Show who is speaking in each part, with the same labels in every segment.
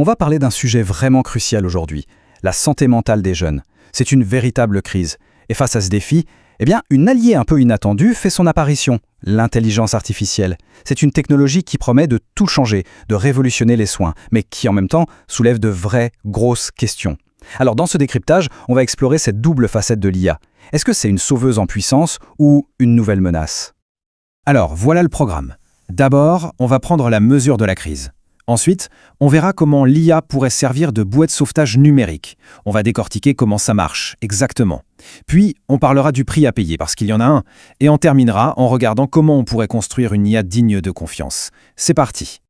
Speaker 1: On va parler d'un sujet vraiment crucial aujourd'hui, la santé mentale des jeunes. C'est une véritable crise. Et face à ce défi, une alliée un peu inattendue fait son apparition, l'intelligence artificielle. C'est une technologie qui promet de tout changer, de révolutionner les soins, mais qui en même temps soulève de vraies, grosses questions. Alors dans ce décryptage, on va explorer cette double facette de l'IA. Est-ce que c'est une sauveuse en puissance ou une nouvelle menace?
Speaker 2: Alors, voilà le programme. D'abord, on va prendre la mesure de la crise. Ensuite, on verra comment l'IA pourrait servir de bouée de sauvetage numérique. On va décortiquer comment ça marche, exactement. Puis, on parlera du prix à payer, parce qu'il y en a un. Et on terminera en regardant comment on pourrait construire une IA digne de confiance. C'est parti.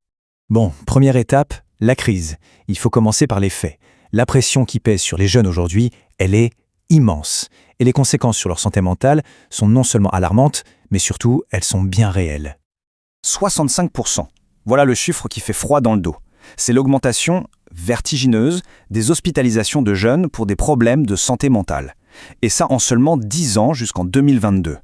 Speaker 3: Bon, première étape, la crise. Il faut commencer par les faits. La pression qui pèse sur les jeunes aujourd'hui, elle est immense. Et les conséquences sur leur santé mentale sont non seulement alarmantes, mais surtout, elles sont bien réelles.
Speaker 4: 65%. Voilà le chiffre qui fait froid dans le dos. C'est l'augmentation vertigineuse des hospitalisations de jeunes pour des problèmes de santé mentale. Et ça en seulement 10 ans jusqu'en 2022.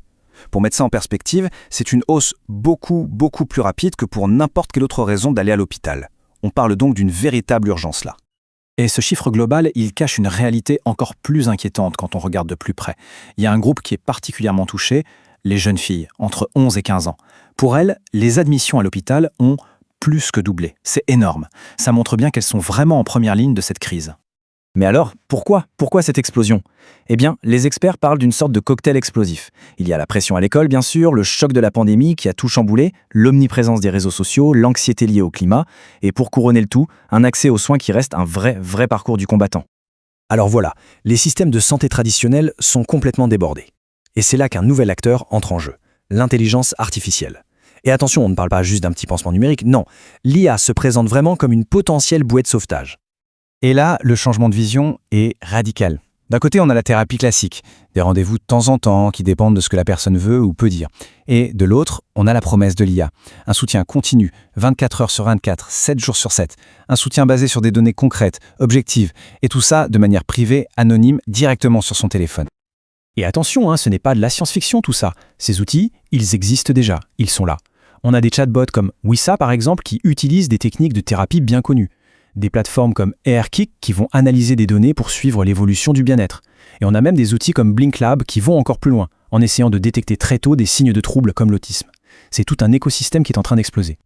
Speaker 4: Pour mettre ça en perspective, c'est une hausse beaucoup plus rapide que pour n'importe quelle autre raison d'aller à l'hôpital. On parle donc d'une véritable urgence là.
Speaker 3: Et ce chiffre global, il cache une réalité encore plus inquiétante quand on regarde de plus près. Il y a un groupe qui est particulièrement touché, les jeunes filles, entre 11 et 15 ans. Pour elles, les admissions à l'hôpital ont plus que doublé. C'est énorme. Ça montre bien qu'elles sont vraiment en première ligne de cette crise.
Speaker 5: Mais alors, pourquoi cette explosion? Les experts parlent d'une sorte de cocktail explosif. Il y a la pression à l'école, bien sûr, le choc de la pandémie qui a tout chamboulé, l'omniprésence des réseaux sociaux, l'anxiété liée au climat, et pour couronner le tout, un accès aux soins qui reste un vrai parcours du combattant.
Speaker 3: Alors voilà, les systèmes de santé traditionnels sont complètement débordés. Et c'est là qu'un nouvel acteur entre en jeu, l'intelligence artificielle. Et attention, on ne parle pas juste d'un petit pansement numérique, non, l'IA se présente vraiment comme une potentielle bouée de sauvetage.
Speaker 2: Et là, le changement de vision est radical. D'un côté, on a la thérapie classique, des rendez-vous de temps en temps qui dépendent de ce que la personne veut ou peut dire. Et de l'autre, on a la promesse de l'IA, un soutien continu, 24 heures sur 24, 7 jours sur 7, un soutien basé sur des données concrètes, objectives, et tout ça de manière privée, anonyme, directement sur son téléphone.
Speaker 3: Et attention, ce n'est pas de la science-fiction tout ça. Ces outils, ils existent déjà, ils sont là. On a des chatbots comme Wissa par exemple qui utilisent des techniques de thérapie bien connues. Des plateformes comme AirKick qui vont analyser des données pour suivre l'évolution du bien-être. Et on a même des outils comme BlinkLab qui vont encore plus loin, en essayant de détecter très tôt des signes de troubles comme l'autisme. C'est tout un écosystème qui est en train d'exploser.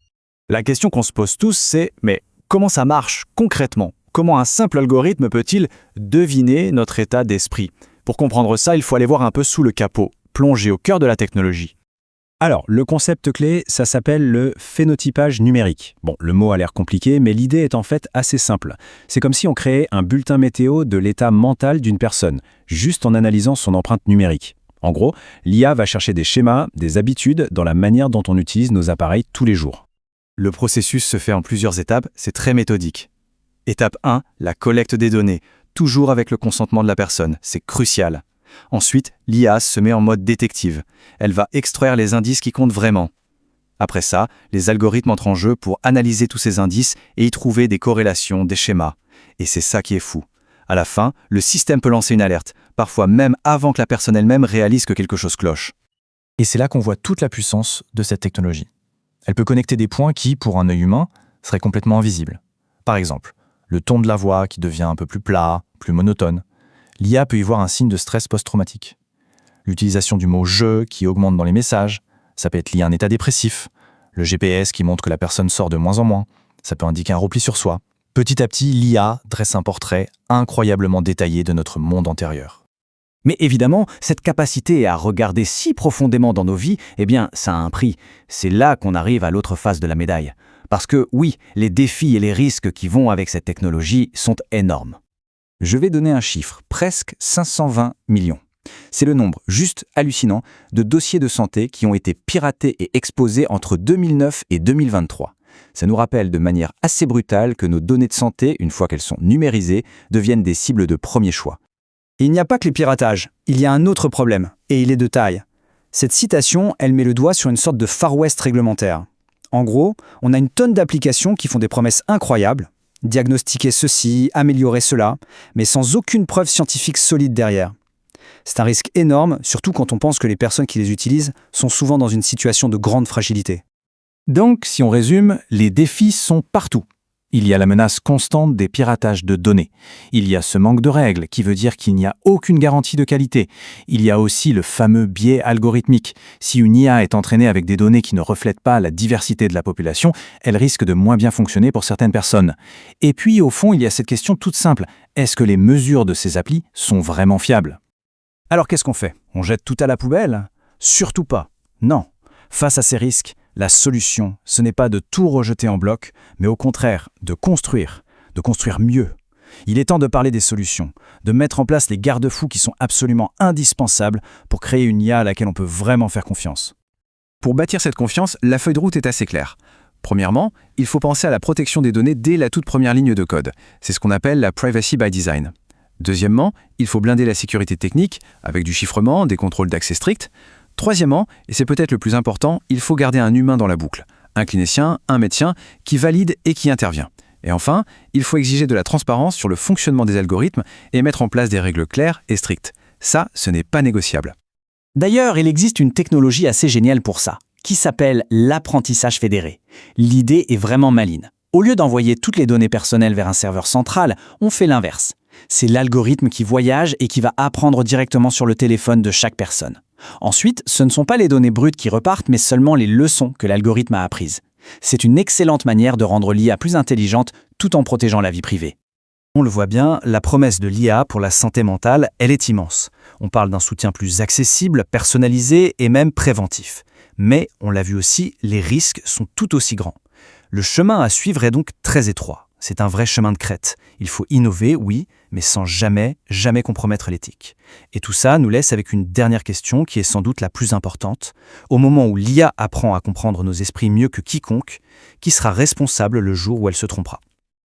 Speaker 4: La question qu'on se pose tous, c'est mais comment ça marche concrètement? Comment un simple algorithme peut-il deviner notre état d'esprit? Pour comprendre ça, il faut aller voir un peu sous le capot, plonger au cœur de la technologie.
Speaker 2: Alors, le concept clé, ça s'appelle le phénotypage numérique. Bon, le mot a l'air compliqué, mais l'idée est en fait assez simple. C'est comme si on créait un bulletin météo de l'état mental d'une personne, juste en analysant son empreinte numérique. En gros, l'IA va chercher des schémas, des habitudes dans la manière dont on utilise nos appareils tous les jours.
Speaker 4: Le processus se fait en plusieurs étapes, c'est très méthodique. Étape 1, la collecte des données, toujours avec le consentement de la personne, c'est crucial. Ensuite, l'IA se met en mode détective. Elle va extraire les indices qui comptent vraiment. Après ça, les algorithmes entrent en jeu pour analyser tous ces indices et y trouver des corrélations, des schémas. Et c'est ça qui est fou. À la fin, le système peut lancer une alerte, parfois même avant que la personne elle-même réalise que quelque chose cloche.
Speaker 3: Et c'est là qu'on voit toute la puissance de cette technologie. Elle peut connecter des points qui, pour un œil humain, seraient complètement invisibles. Par exemple, le ton de la voix qui devient un peu plus plat, plus monotone. L'IA peut y voir un signe de stress post-traumatique. L'utilisation du mot « je » qui augmente dans les messages, ça peut être lié à un état dépressif. Le GPS qui montre que la personne sort de moins en moins, ça peut indiquer un repli sur soi. Petit à petit, l'IA dresse un portrait incroyablement détaillé de notre monde antérieur.
Speaker 5: Mais évidemment, cette capacité à regarder si profondément dans nos vies, ça a un prix. C'est là qu'on arrive à l'autre face de la médaille. Parce que oui, les défis et les risques qui vont avec cette technologie sont énormes.
Speaker 1: Je vais donner un chiffre, presque 520 millions. C'est le nombre juste hallucinant de dossiers de santé qui ont été piratés et exposés entre 2009 et 2023. Ça nous rappelle de manière assez brutale que nos données de santé, une fois qu'elles sont numérisées, deviennent des cibles de premier choix.
Speaker 6: Il n'y a pas que les piratages, il y a un autre problème, et il est de taille. Cette citation, elle met le doigt sur une sorte de Far West réglementaire. En gros, on a une tonne d'applications qui font des promesses incroyables, diagnostiquer ceci, améliorer cela, mais sans aucune preuve scientifique solide derrière. C'est un risque énorme, surtout quand on pense que les personnes qui les utilisent sont souvent dans une situation de grande fragilité.
Speaker 2: Donc, si on résume, les défis sont partout.
Speaker 3: Il y a la menace constante des piratages de données. Il y a ce manque de règles qui veut dire qu'il n'y a aucune garantie de qualité. Il y a aussi le fameux biais algorithmique. Si une IA est entraînée avec des données qui ne reflètent pas la diversité de la population, elle risque de moins bien fonctionner pour certaines personnes. Et puis, au fond, il y a cette question toute simple. Est-ce que les mesures de ces applis sont vraiment fiables ?
Speaker 1: Alors qu'est-ce qu'on fait? On jette tout à la poubelle? Surtout pas. Non. Face à ces risques, la solution, ce n'est pas de tout rejeter en bloc, mais au contraire, de construire mieux. Il est temps de parler des solutions, de mettre en place les garde-fous qui sont absolument indispensables pour créer une IA à laquelle on peut vraiment faire confiance.
Speaker 2: Pour bâtir cette confiance, la feuille de route est assez claire. Premièrement, il faut penser à la protection des données dès la toute première ligne de code. C'est ce qu'on appelle la privacy by design. Deuxièmement, il faut blinder la sécurité technique avec du chiffrement, des contrôles d'accès stricts. Troisièmement, et c'est peut-être le plus important, il faut garder un humain dans la boucle, un clinicien, un médecin, qui valide et qui intervient. Et enfin, il faut exiger de la transparence sur le fonctionnement des algorithmes et mettre en place des règles claires et strictes. Ça, ce n'est pas négociable.
Speaker 5: D'ailleurs, il existe une technologie assez géniale pour ça, qui s'appelle l'apprentissage fédéré. L'idée est vraiment maligne. Au lieu d'envoyer toutes les données personnelles vers un serveur central, on fait l'inverse. C'est l'algorithme qui voyage et qui va apprendre directement sur le téléphone de chaque personne. Ensuite, ce ne sont pas les données brutes qui repartent, mais seulement les leçons que l'algorithme a apprises. C'est une excellente manière de rendre l'IA plus intelligente tout en protégeant la vie privée.
Speaker 1: On le voit bien, la promesse de l'IA pour la santé mentale, elle est immense. On parle d'un soutien plus accessible, personnalisé et même préventif. Mais, on l'a vu aussi, les risques sont tout aussi grands. Le chemin à suivre est donc très étroit. C'est un vrai chemin de crête. Il faut innover, oui, mais sans jamais compromettre l'éthique. Et tout ça nous laisse avec une dernière question qui est sans doute la plus importante. Au moment où l'IA apprend à comprendre nos esprits mieux que quiconque, qui sera responsable le jour où elle se trompera ?